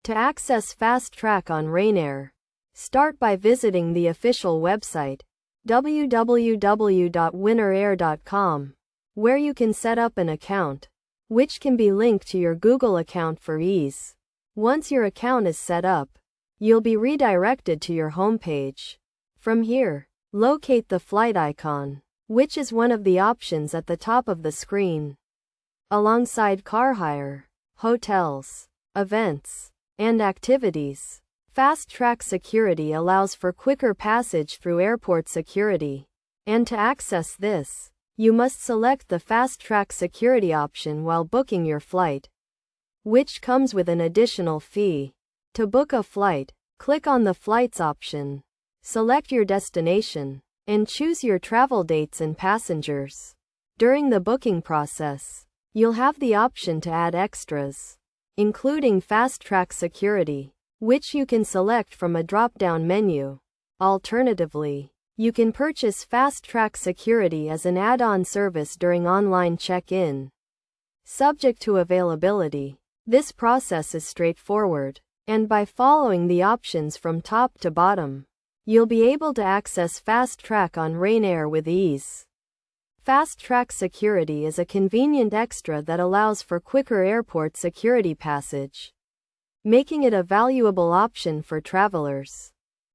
To access Fastrack on Ryanair, start by visiting the official website, www.ryanair.com, where you can set up an account, which can be linked to your Google account for ease. Once your account is set up, you'll be redirected to your homepage. From here, locate the flight icon, which is one of the options at the top of the screen. Alongside car hire, hotels, events, and activities, Fastrack Security allows for quicker passage through airport security. And to access this, you must select the Fastrack Security option while booking your flight, which comes with an additional fee. To book a flight, click on the Flights option, select your destination, and choose your travel dates and passengers. During the booking process, you'll have the option to add extras, including Fastrack Security, which you can select from a drop-down menu. Alternatively, you can purchase Fastrack Security as an add-on service during online check-in. Subject to availability, this process is straightforward, and by following the options from top to bottom, you'll be able to access Fastrack on Ryanair with ease. Fastrack Security is a convenient extra that allows for quicker airport security passage, making it a valuable option for travelers.